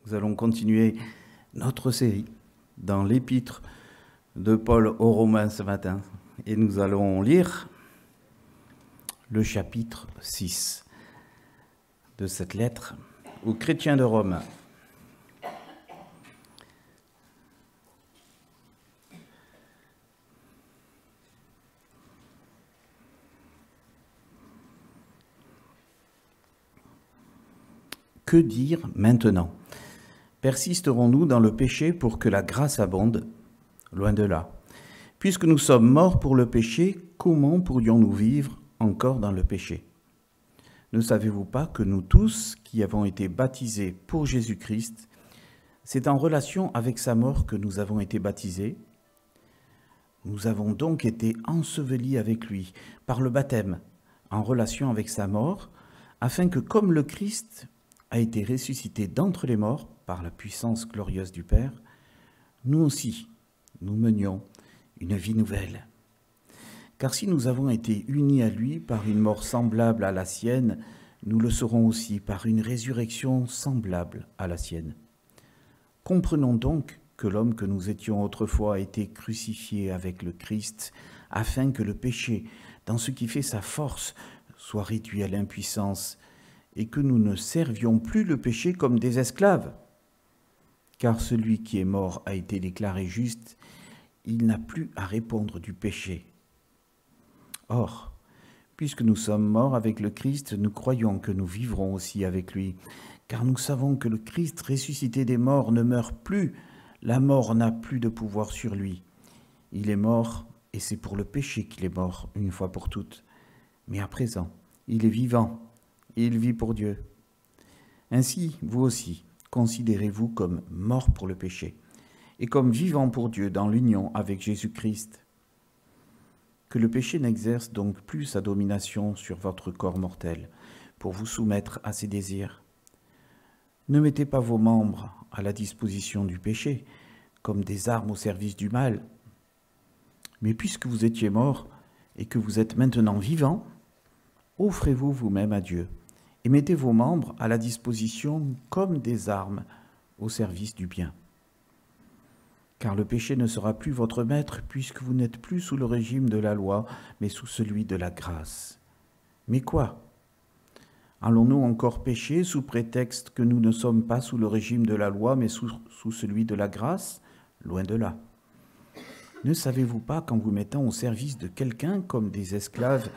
Nous allons continuer notre série dans l'épître de Paul aux Romains ce matin. Et nous allons lire le chapitre 6 de cette lettre aux chrétiens de Rome. Que dire maintenant? Persisterons-nous dans le péché pour que la grâce abonde? Loin de là. Puisque nous sommes morts pour le péché, comment pourrions-nous vivre encore dans le péché? Ne savez-vous pas que nous tous qui avons été baptisés pour Jésus-Christ, c'est en relation avec sa mort que nous avons été baptisés? Nous avons donc été ensevelis avec lui par le baptême, en relation avec sa mort, afin que comme le Christ a été ressuscité d'entre les morts par la puissance glorieuse du Père, nous aussi, nous menions une vie nouvelle. Car si nous avons été unis à lui par une mort semblable à la sienne, nous le serons aussi par une résurrection semblable à la sienne. Comprenons donc que l'homme que nous étions autrefois a été crucifié avec le Christ, afin que le péché, dans ce qui fait sa force, soit réduit à l'impuissance, et que nous ne servions plus le péché comme des esclaves. Car celui qui est mort a été déclaré juste, il n'a plus à répondre du péché. Or, puisque nous sommes morts avec le Christ, nous croyons que nous vivrons aussi avec lui, car nous savons que le Christ ressuscité des morts ne meurt plus, la mort n'a plus de pouvoir sur lui. Il est mort, et c'est pour le péché qu'il est mort, une fois pour toutes. Mais à présent, il est vivant, et il vit pour Dieu. Ainsi, vous aussi, considérez-vous comme morts pour le péché, et comme vivants pour Dieu dans l'union avec Jésus-Christ. Que le péché n'exerce donc plus sa domination sur votre corps mortel, pour vous soumettre à ses désirs. Ne mettez pas vos membres à la disposition du péché, comme des armes au service du mal. Mais puisque vous étiez morts, et que vous êtes maintenant vivants, offrez-vous vous-même à Dieu, et mettez vos membres à la disposition comme des armes au service du bien. Car le péché ne sera plus votre maître, puisque vous n'êtes plus sous le régime de la loi, mais sous celui de la grâce. Mais quoi? Allons-nous encore pécher sous prétexte que nous ne sommes pas sous le régime de la loi, mais sous celui de la grâce? Loin de là. Ne savez-vous pas qu'en vous mettant au service de quelqu'un comme des esclaves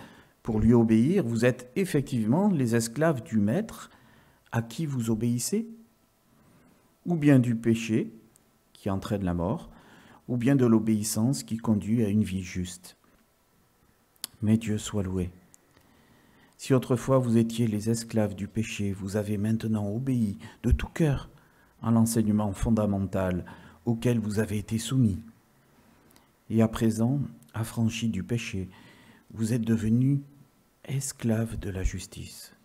pour lui obéir, vous êtes effectivement les esclaves du maître à qui vous obéissez? Ou bien du péché qui entraîne la mort, ou bien de l'obéissance qui conduit à une vie juste. Mais Dieu soit loué. Si autrefois vous étiez les esclaves du péché, vous avez maintenant obéi de tout cœur à l'enseignement fondamental auquel vous avez été soumis. Et à présent, affranchis du péché, vous êtes devenus esclaves de la justice.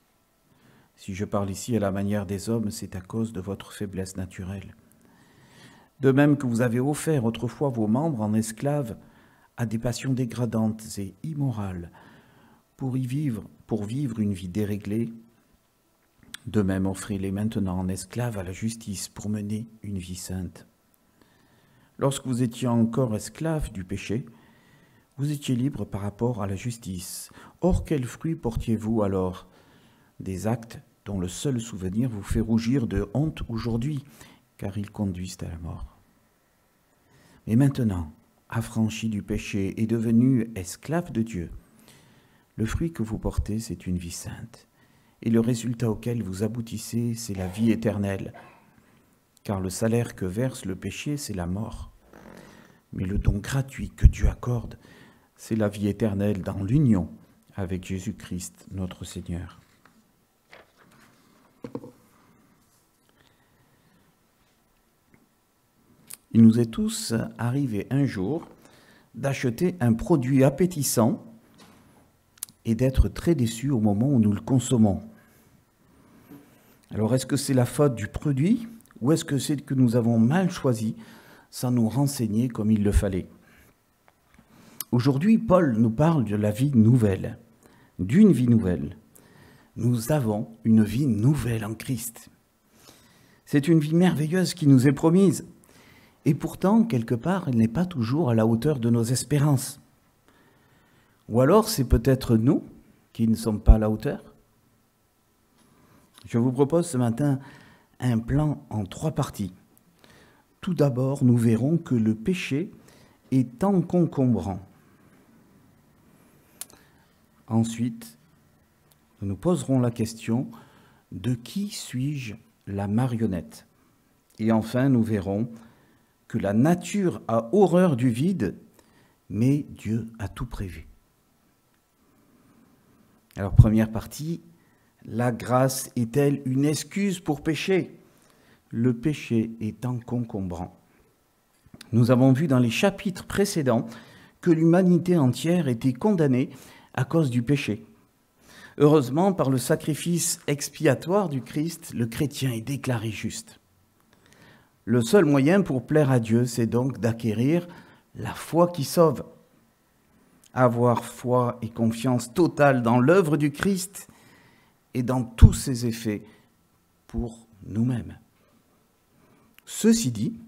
Si je parle ici à la manière des hommes, c'est à cause de votre faiblesse naturelle. De même que vous avez offert autrefois vos membres en esclaves à des passions dégradantes et immorales pour vivre une vie déréglée, de même offrez-les maintenant en esclaves à la justice pour mener une vie sainte. Lorsque vous étiez encore esclaves du péché, vous étiez libres par rapport à la justice. Or, quels fruits portiez-vous alors? Des actes dont le seul souvenir vous fait rougir de honte aujourd'hui, car ils conduisent à la mort. Mais maintenant, affranchis du péché et devenus esclaves de Dieu, le fruit que vous portez, c'est une vie sainte, et le résultat auquel vous aboutissez, c'est la vie éternelle. Car le salaire que verse le péché, c'est la mort. Mais le don gratuit que Dieu accorde, c'est la vie éternelle dans l'union avec Jésus-Christ, notre Seigneur. Il nous est tous arrivé un jour d'acheter un produit appétissant et d'être très déçus au moment où nous le consommons. Alors, est-ce que c'est la faute du produit ou est-ce que c'est que nous avons mal choisi sans nous renseigner comme il le fallait? Aujourd'hui, Paul nous parle de la vie nouvelle, d'une vie nouvelle. Nous avons une vie nouvelle en Christ. C'est une vie merveilleuse qui nous est promise. Et pourtant, quelque part, elle n'est pas toujours à la hauteur de nos espérances. Ou alors, c'est peut-être nous qui ne sommes pas à la hauteur. Je vous propose ce matin un plan en 3 parties. Tout d'abord, nous verrons que le péché est encombrant. Ensuite, nous nous poserons la question de qui suis-je la marionnette? Et enfin, nous verrons que la nature a horreur du vide, mais Dieu a tout prévu. Alors, première partie, la grâce est-elle une excuse pour pécher? Le péché est encombrant. Nous avons vu dans les chapitres précédents que l'humanité entière était condamnée à cause du péché. Heureusement, par le sacrifice expiatoire du Christ, le chrétien est déclaré juste. Le seul moyen pour plaire à Dieu, c'est donc d'acquérir la foi qui sauve. Avoir foi et confiance totale dans l'œuvre du Christ et dans tous ses effets pour nous-mêmes. Ceci dit,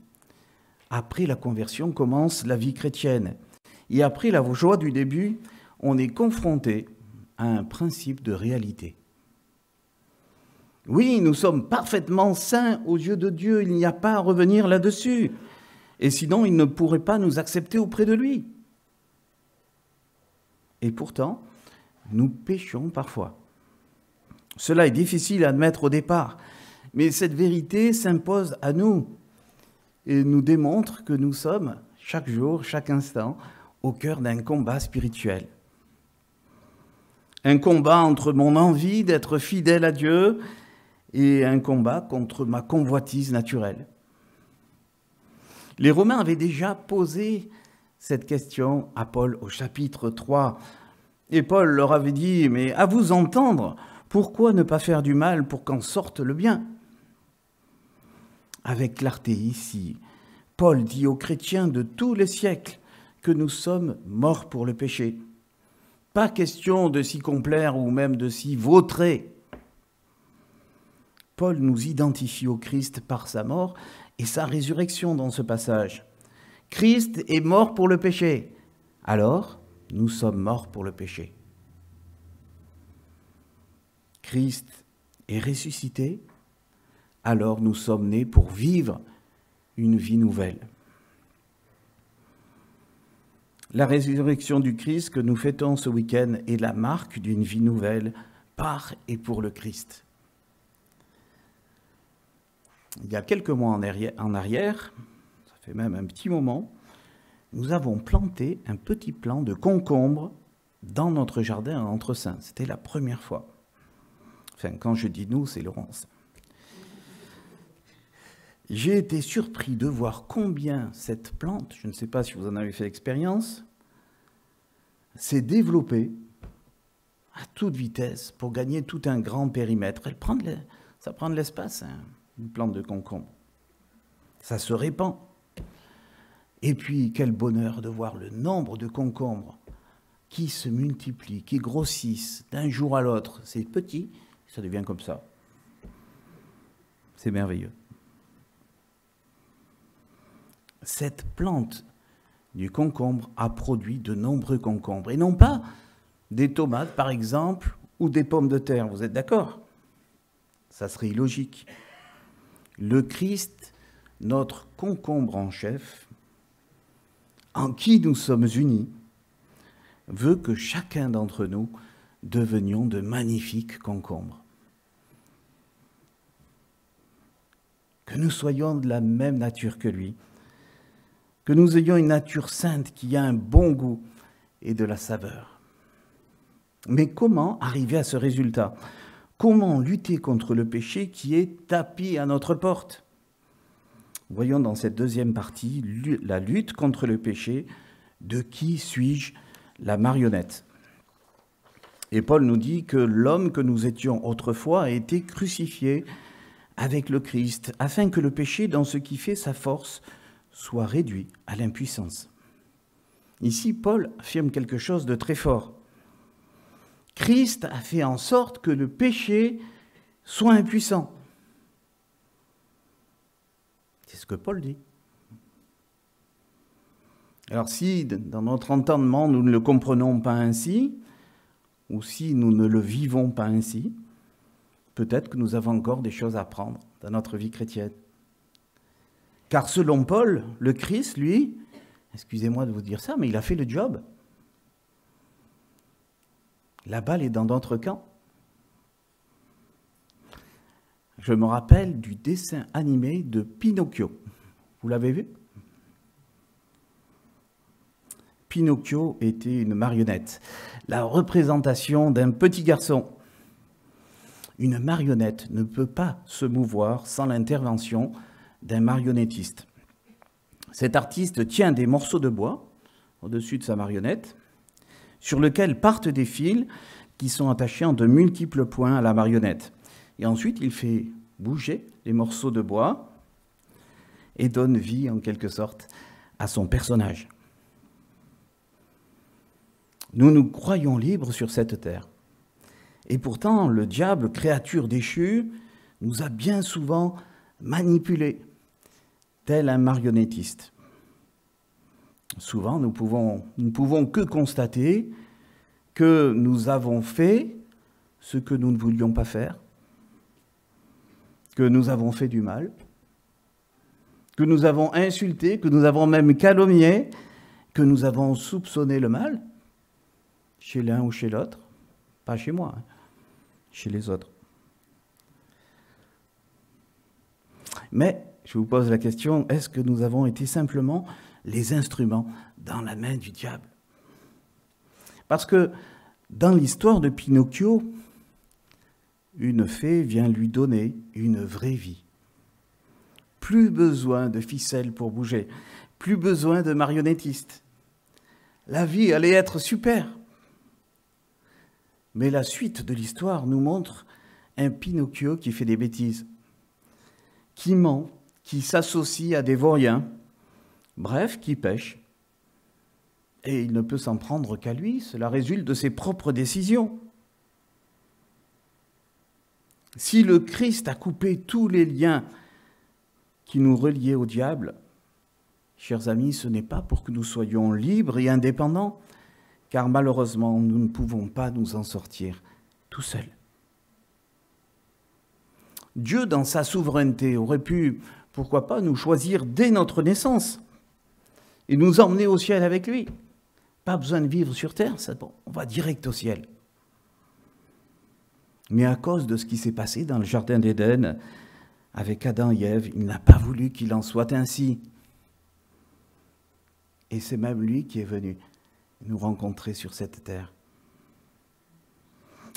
après la conversion commence la vie chrétienne. Et après la joie du début, on est confronté à un principe de réalité. Oui, nous sommes parfaitement saints aux yeux de Dieu, il n'y a pas à revenir là-dessus. Et sinon, il ne pourrait pas nous accepter auprès de lui. Et pourtant, nous péchons parfois. Cela est difficile à admettre au départ, mais cette vérité s'impose à nous et nous démontre que nous sommes, chaque jour, chaque instant, au cœur d'un combat spirituel. Un combat entre mon envie d'être fidèle à Dieu et un combat contre ma convoitise naturelle. Les Romains avaient déjà posé cette question à Paul au chapitre 3. Et Paul leur avait dit, mais à vous entendre, pourquoi ne pas faire du mal pour qu'en sorte le bien? Avec clarté ici, Paul dit aux chrétiens de tous les siècles que nous sommes morts pour le péché. Pas question de s'y complaire ou même de s'y vautrer. Paul nous identifie au Christ par sa mort et sa résurrection dans ce passage. Christ est mort pour le péché. Alors, nous sommes morts pour le péché. Christ est ressuscité. Alors, nous sommes nés pour vivre une vie nouvelle. La résurrection du Christ que nous fêtons ce week-end est la marque d'une vie nouvelle par et pour le Christ. Il y a quelques mois en arrière, ça fait même un petit moment, nous avons planté un petit plant de concombre dans notre jardin à Entresaint. C'était la première fois. Enfin, quand je dis nous, c'est Laurence. J'ai été surpris de voir combien cette plante, je ne sais pas si vous en avez fait l'expérience, s'est développée à toute vitesse pour gagner tout un grand périmètre. Ça prend de l'espace, hein, une plante de concombre. Ça se répand. Et puis, quel bonheur de voir le nombre de concombres qui se multiplient, qui grossissent d'un jour à l'autre. C'est petit, ça devient comme ça. C'est merveilleux. Cette plante du concombre a produit de nombreux concombres, et non pas des tomates, par exemple, ou des pommes de terre. Vous êtes d'accord? Ça serait illogique. Le Christ, notre concombre en chef, en qui nous sommes unis, veut que chacun d'entre nous devenions de magnifiques concombres. Que nous soyons de la même nature que lui, que nous ayons une nature sainte qui a un bon goût et de la saveur. Mais comment arriver à ce résultat? Comment lutter contre le péché qui est tapis à notre porte? Voyons dans cette deuxième partie la lutte contre le péché. De qui suis-je la marionnette? Et Paul nous dit que l'homme que nous étions autrefois a été crucifié avec le Christ, afin que le péché, dans ce qui fait sa force, soit réduit à l'impuissance. Ici, Paul affirme quelque chose de très fort. Christ a fait en sorte que le péché soit impuissant. C'est ce que Paul dit. Alors si, dans notre entendement, nous ne le comprenons pas ainsi, ou si nous ne le vivons pas ainsi, peut-être que nous avons encore des choses à apprendre dans notre vie chrétienne. Car selon Paul, le Christ, lui, excusez-moi de vous dire ça, mais il a fait le job. La balle est dans notre camp. Je me rappelle du dessin animé de Pinocchio. Vous l'avez vu ? Pinocchio était une marionnette, la représentation d'un petit garçon. Une marionnette ne peut pas se mouvoir sans l'intervention d'un marionnettiste. Cet artiste tient des morceaux de bois au-dessus de sa marionnette, sur lesquels partent des fils qui sont attachés en de multiples points à la marionnette. Et ensuite, il fait bouger les morceaux de bois et donne vie, en quelque sorte, à son personnage. Nous nous croyons libres sur cette terre. Et pourtant, le diable, créature déchue, nous a bien souvent manipulés, tel un marionnettiste. Souvent, nous ne pouvons que constater que nous avons fait ce que nous ne voulions pas faire, que nous avons fait du mal, que nous avons insulté, que nous avons même calomnié, que nous avons soupçonné le mal, chez l'un ou chez l'autre, pas chez moi, chez les autres. Mais, je vous pose la question, est-ce que nous avons été simplement les instruments dans la main du diable? Parce que dans l'histoire de Pinocchio, une fée vient lui donner une vraie vie. Plus besoin de ficelles pour bouger, plus besoin de marionnettistes. La vie allait être super. Mais la suite de l'histoire nous montre un Pinocchio qui fait des bêtises, qui ment, qui s'associe à des vauriens, bref, qui pêche. Et il ne peut s'en prendre qu'à lui, cela résulte de ses propres décisions. Si le Christ a coupé tous les liens qui nous reliaient au diable, chers amis, ce n'est pas pour que nous soyons libres et indépendants, car malheureusement, nous ne pouvons pas nous en sortir tout seuls. Dieu, dans sa souveraineté, aurait pu, pourquoi pas, nous choisir dès notre naissance et nous emmener au ciel avec lui. Pas besoin de vivre sur terre, c'est bon, on va direct au ciel. Mais à cause de ce qui s'est passé dans le jardin d'Éden avec Adam et Ève, il n'a pas voulu qu'il en soit ainsi. Et c'est même lui qui est venu nous rencontrer sur cette terre.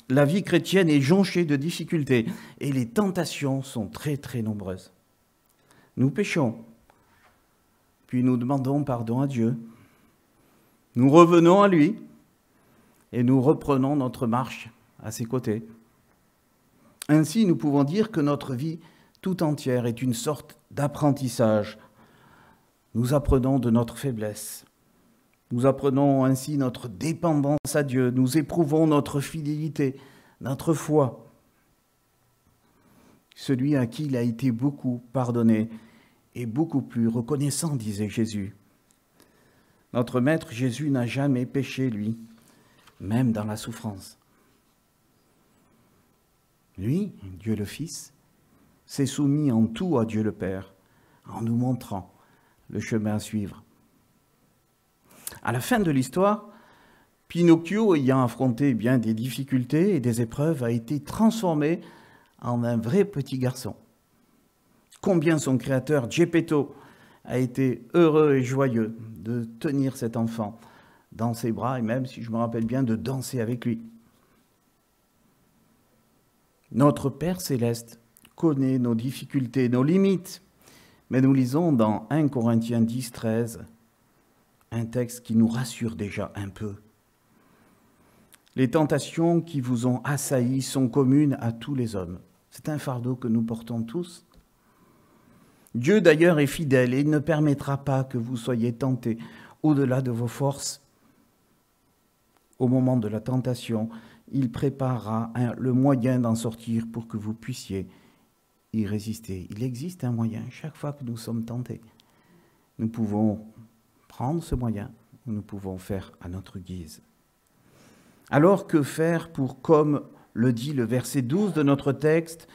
La vie chrétienne est jonchée de difficultés et les tentations sont très très nombreuses. Nous péchons, puis nous demandons pardon à Dieu. Nous revenons à lui et nous reprenons notre marche à ses côtés. Ainsi, nous pouvons dire que notre vie tout entière est une sorte d'apprentissage. Nous apprenons de notre faiblesse. Nous apprenons ainsi notre dépendance à Dieu. Nous éprouvons notre fidélité, notre foi. Celui à qui il a été beaucoup pardonné est beaucoup plus reconnaissant, disait Jésus. Notre Maître Jésus n'a jamais péché, lui, même dans la souffrance. Lui, Dieu le Fils, s'est soumis en tout à Dieu le Père, en nous montrant le chemin à suivre. À la fin de l'histoire, Pinocchio, ayant affronté bien des difficultés et des épreuves, a été transformé en un vrai petit garçon. Combien son créateur, Geppetto, a été heureux et joyeux de tenir cet enfant dans ses bras et même, si je me rappelle bien, de danser avec lui. Notre Père céleste connaît nos difficultés, nos limites, mais nous lisons dans 1 Corinthiens 10, 13, un texte qui nous rassure déjà un peu. Les tentations qui vous ont assaillis sont communes à tous les hommes. C'est un fardeau que nous portons tous. Dieu d'ailleurs est fidèle et il ne permettra pas que vous soyez tentés au-delà de vos forces. Au moment de la tentation, il préparera le moyen d'en sortir pour que vous puissiez y résister. Il existe un moyen. Chaque fois que nous sommes tentés, nous pouvons prendre ce moyen, ou nous pouvons faire à notre guise. Alors que faire pour, comme le dit le verset 12 de notre texte,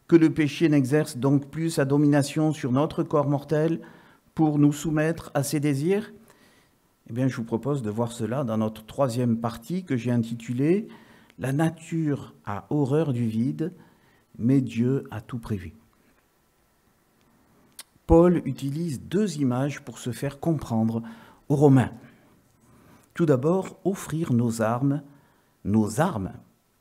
que le péché n'exerce donc plus sa domination sur notre corps mortel pour nous soumettre à ses désirs? Eh bien, je vous propose de voir cela dans notre troisième partie que j'ai intitulée « La nature a horreur du vide, mais Dieu a tout prévu ». Paul utilise deux images pour se faire comprendre aux Romains. Tout d'abord, offrir nos armes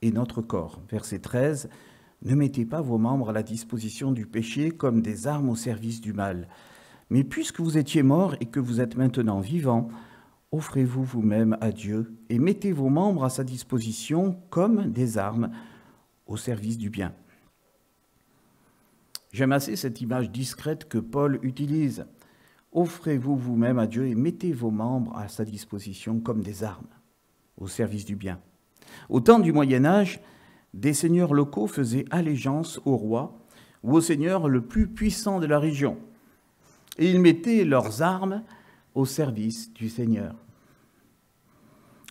et notre corps. Verset 13, « Ne mettez pas vos membres à la disposition du péché comme des armes au service du mal. Mais puisque vous étiez morts et que vous êtes maintenant vivants, offrez-vous vous-même à Dieu et mettez vos membres à sa disposition comme des armes au service du bien. » J'aime assez cette image discrète que Paul utilise. Offrez-vous vous-même à Dieu et mettez vos membres à sa disposition comme des armes au service du bien. Au temps du Moyen-Âge, des seigneurs locaux faisaient allégeance au roi ou au seigneur le plus puissant de la région. Et ils mettaient leurs armes au service du Seigneur.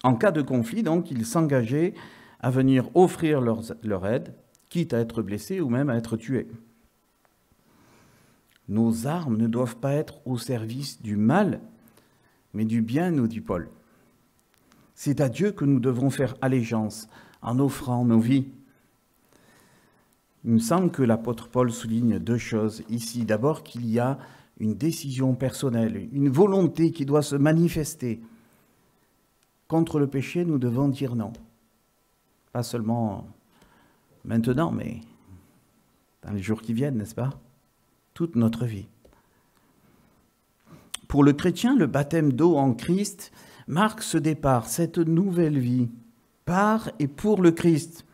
En cas de conflit, donc, ils s'engageaient à venir offrir leur aide, quitte à être blessés ou même à être tués. Nos armes ne doivent pas être au service du mal, mais du bien, nous dit Paul. C'est à Dieu que nous devons faire allégeance en offrant nos vies. Il me semble que l'apôtre Paul souligne deux choses ici. D'abord, qu'il y a une décision personnelle, une volonté qui doit se manifester. Contre le péché, nous devons dire non. Pas seulement maintenant, mais dans les jours qui viennent, n'est-ce pas? Toute notre vie. Pour le chrétien, le baptême d'eau en Christ marque ce départ, cette nouvelle vie, par et pour le Christ.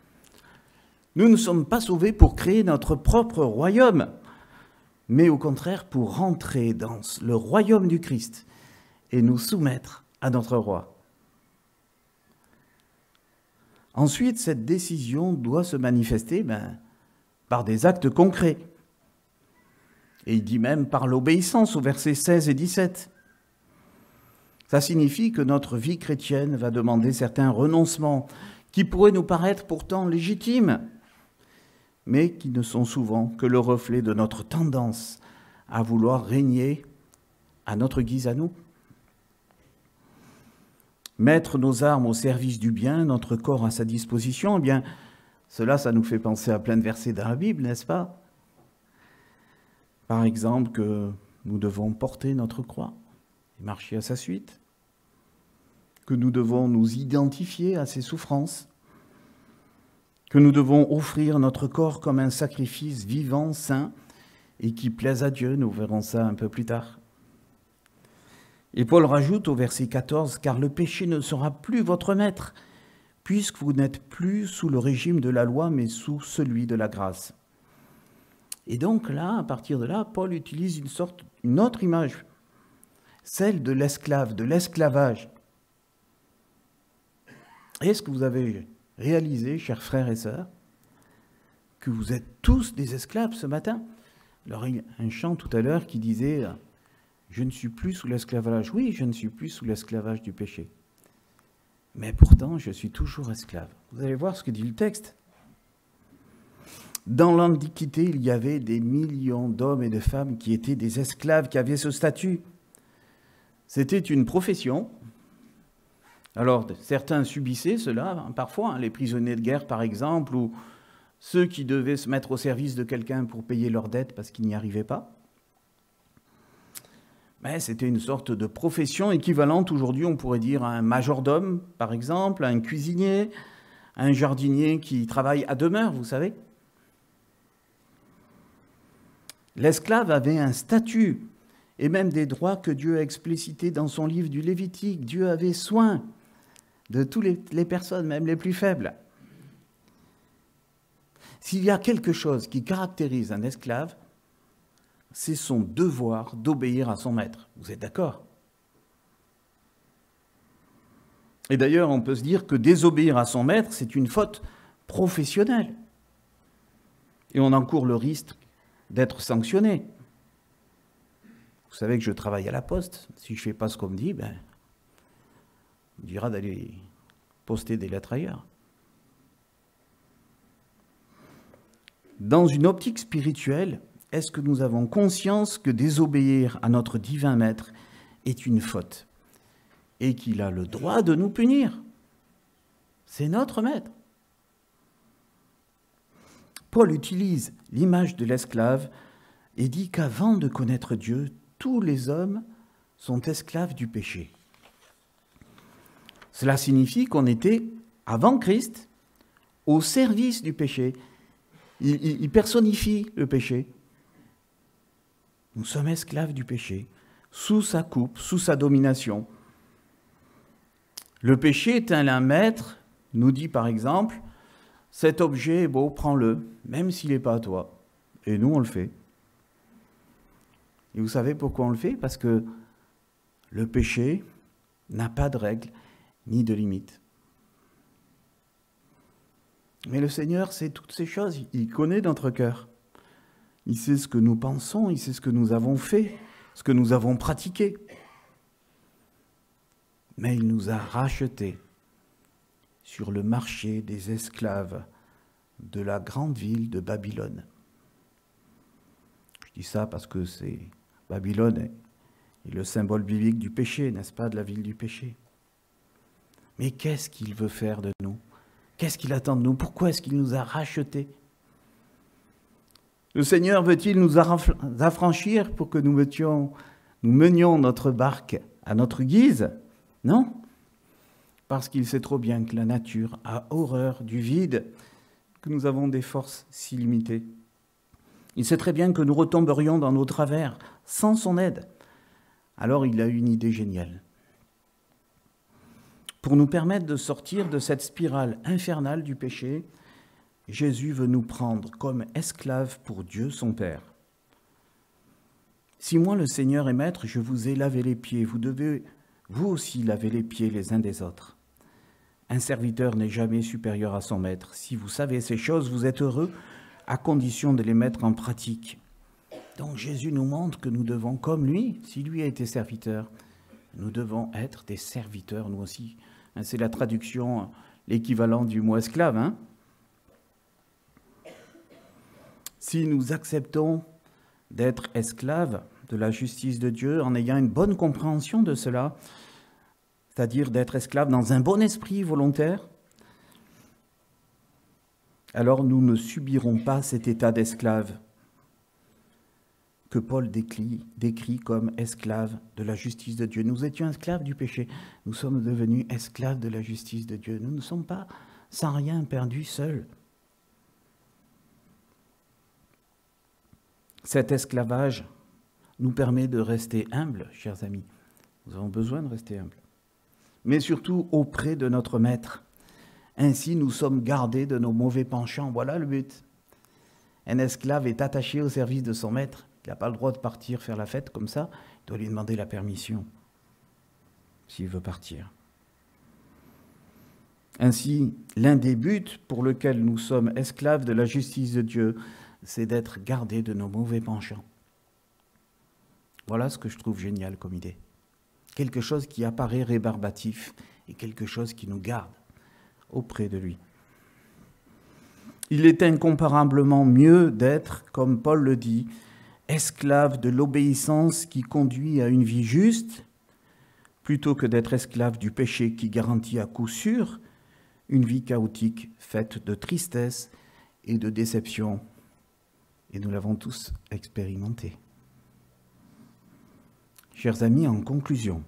Nous ne sommes pas sauvés pour créer notre propre royaume, mais au contraire pour rentrer dans le royaume du Christ et nous soumettre à notre roi. Ensuite, cette décision doit se manifester par des actes concrets. Et il dit même par l'obéissance au versets 16 et 17. Ça signifie que notre vie chrétienne va demander certains renoncements qui pourraient nous paraître pourtant légitimes, mais qui ne sont souvent que le reflet de notre tendance à vouloir régner à notre guise à nous. Mettre nos armes au service du bien, notre corps à sa disposition, eh bien, ça nous fait penser à plein de versets dans la Bible, n'est-ce pas? Par exemple, que nous devons porter notre croix et marcher à sa suite, que nous devons nous identifier à ses souffrances, que nous devons offrir notre corps comme un sacrifice vivant, saint, et qui plaise à Dieu. Nous verrons ça un peu plus tard. Et Paul rajoute au verset 14, « Car le péché ne sera plus votre maître, puisque vous n'êtes plus sous le régime de la loi, mais sous celui de la grâce. » Et donc là, à partir de là, Paul utilise une autre image, celle de l'esclave, de l'esclavage. Est-ce que vous avez réalisé, chers frères et sœurs, que vous êtes tous des esclaves ce matin? Alors, il y a un chant tout à l'heure qui disait « Je ne suis plus sous l'esclavage. » Oui, je ne suis plus sous l'esclavage du péché. Mais pourtant, je suis toujours esclave. Vous allez voir ce que dit le texte. Dans l'Antiquité, il y avait des millions d'hommes et de femmes qui étaient des esclaves, qui avaient ce statut. C'était une profession. Alors, certains subissaient cela, parfois, les prisonniers de guerre, par exemple, ou ceux qui devaient se mettre au service de quelqu'un pour payer leurs dettes parce qu'ils n'y arrivaient pas. Mais c'était une sorte de profession équivalente aujourd'hui, on pourrait dire, à un majordome, par exemple, à un cuisinier, à un jardinier qui travaille à demeure, vous savez. L'esclave avait un statut et même des droits que Dieu a explicités dans son livre du Lévitique. Dieu avait soin de toutes les personnes, même les plus faibles. S'il y a quelque chose qui caractérise un esclave, c'est son devoir d'obéir à son maître. Vous êtes d'accord? Et d'ailleurs, on peut se dire que désobéir à son maître, c'est une faute professionnelle. Et on encourt le risque d'être sanctionné. Vous savez que je travaille à la poste. Si je ne fais pas ce qu'on me dit, ben, on me dira d'aller poster des lettres ailleurs. Dans une optique spirituelle, est-ce que nous avons conscience que désobéir à notre divin maître est une faute et qu'il a le droit de nous punir? C'est notre maître. Paul utilise l'image de l'esclave et dit qu'avant de connaître Dieu, tous les hommes sont esclaves du péché. Cela signifie qu'on était, avant Christ, au service du péché. Il personnifie le péché. Nous sommes esclaves du péché, sous sa coupe, sous sa domination. Le péché est un maître, nous dit par exemple, cet objet est beau, prends-le, même s'il n'est pas à toi. Et nous, on le fait. Et vous savez pourquoi on le fait? Parce que le péché n'a pas de règles ni de limites. Mais le Seigneur sait toutes ces choses, il connaît notre cœur. Il sait ce que nous pensons, il sait ce que nous avons fait, ce que nous avons pratiqué. Mais il nous a rachetés sur le marché des esclaves de la grande ville de Babylone. Je dis ça parce que Babylone est le symbole biblique du péché, n'est-ce pas, de la ville du péché. Mais qu'est-ce qu'il veut faire de nous? Qu'est-ce qu'il attend de nous? Pourquoi est-ce qu'il nous a rachetés? Le Seigneur veut-il nous affranchir pour que nous menions notre barque à notre guise? Non, parce qu'il sait trop bien que la nature a horreur du vide, que nous avons des forces si limitées. Il sait très bien que nous retomberions dans nos travers sans son aide. Alors il a une idée géniale. Pour nous permettre de sortir de cette spirale infernale du péché, Jésus veut nous prendre comme esclaves pour Dieu son Père. Si moi, le Seigneur et Maître, je vous ai lavé les pieds, vous devez vous aussi laver les pieds les uns des autres. Un serviteur n'est jamais supérieur à son maître. Si vous savez ces choses, vous êtes heureux, à condition de les mettre en pratique. Donc Jésus nous montre que nous devons, comme lui, si lui a été serviteur, nous devons être des serviteurs, nous aussi. C'est la traduction, l'équivalent du mot esclave. Hein? Si nous acceptons d'être esclaves de la justice de Dieu en ayant une bonne compréhension de cela, c'est-à-dire d'être esclaves dans un bon esprit volontaire, alors nous ne subirons pas cet état d'esclave que Paul décrit comme esclave de la justice de Dieu. Nous étions esclaves du péché, nous sommes devenus esclaves de la justice de Dieu. Nous ne sommes pas sans rien perdus seuls. Cet esclavage nous permet de rester humbles, chers amis. Nous avons besoin de rester humbles. Mais surtout auprès de notre Maître. Ainsi, nous sommes gardés de nos mauvais penchants. Voilà le but. Un esclave est attaché au service de son maître. Il n'a pas le droit de partir faire la fête comme ça. Il doit lui demander la permission s'il veut partir. Ainsi, l'un des buts pour lequel nous sommes esclaves de la justice de Dieu, c'est d'être gardés de nos mauvais penchants. Voilà ce que je trouve génial comme idée. Quelque chose qui apparaît rébarbatif et quelque chose qui nous garde auprès de lui. Il est incomparablement mieux d'être, comme Paul le dit, esclave de l'obéissance qui conduit à une vie juste, plutôt que d'être esclave du péché qui garantit à coup sûr une vie chaotique faite de tristesse et de déception. Et nous l'avons tous expérimenté. Chers amis, en conclusion,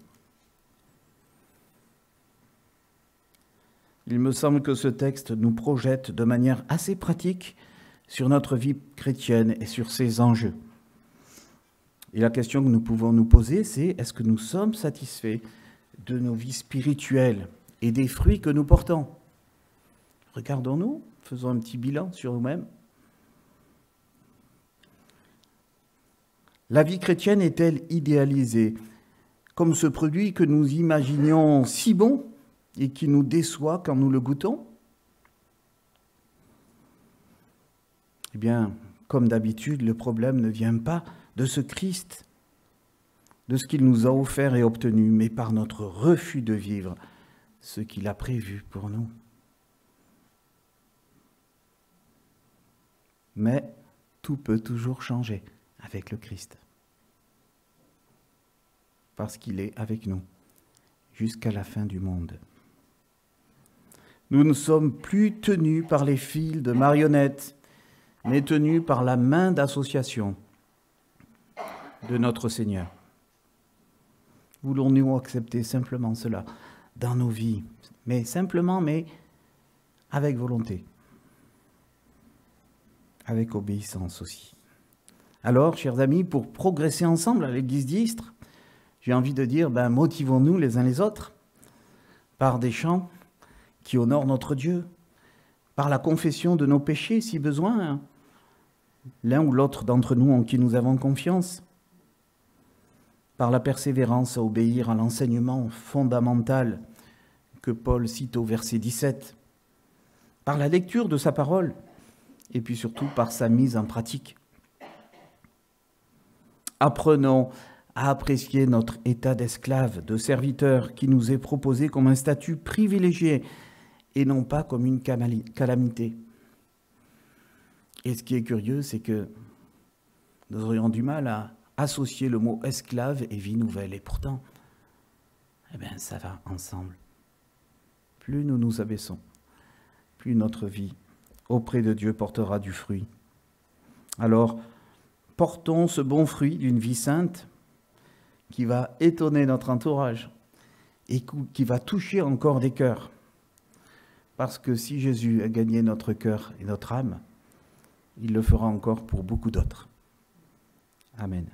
il me semble que ce texte nous projette de manière assez pratique sur notre vie chrétienne et sur ses enjeux. Et la question que nous pouvons nous poser, c'est est-ce que nous sommes satisfaits de nos vies spirituelles et des fruits que nous portons? Regardons-nous, faisons un petit bilan sur nous-mêmes. La vie chrétienne est-elle idéalisée comme ce produit que nous imaginions si bon et qui nous déçoit quand nous le goûtons? Eh bien, comme d'habitude, le problème ne vient pas de ce Christ, de ce qu'il nous a offert et obtenu, mais par notre refus de vivre ce qu'il a prévu pour nous. Mais tout peut toujours changer avec le Christ, parce qu'il est avec nous jusqu'à la fin du monde. Nous ne sommes plus tenus par les fils de marionnettes, mais tenus par la main d'association de notre Seigneur. Voulons-nous accepter simplement cela dans nos vies, mais simplement, mais avec volonté, avec obéissance aussi. Alors, chers amis, pour progresser ensemble à l'Église d'Istres, j'ai envie de dire, motivons-nous les uns les autres par des chants qui honorent notre Dieu, par la confession de nos péchés si besoin, l'un ou l'autre d'entre nous en qui nous avons confiance, par la persévérance à obéir à l'enseignement fondamental que Paul cite au verset 17, par la lecture de sa parole, et puis surtout par sa mise en pratique. Apprenons à apprécier notre état d'esclave, de serviteur qui nous est proposé comme un statut privilégié et non pas comme une calamité. Et ce qui est curieux, c'est que nous aurions du mal à associer le mot esclave et vie nouvelle. Et pourtant, ça va ensemble. Plus nous nous abaissons, plus notre vie auprès de Dieu portera du fruit. Alors, portons ce bon fruit d'une vie sainte qui va étonner notre entourage et qui va toucher encore des cœurs. Parce que si Jésus a gagné notre cœur et notre âme, il le fera encore pour beaucoup d'autres. Amen.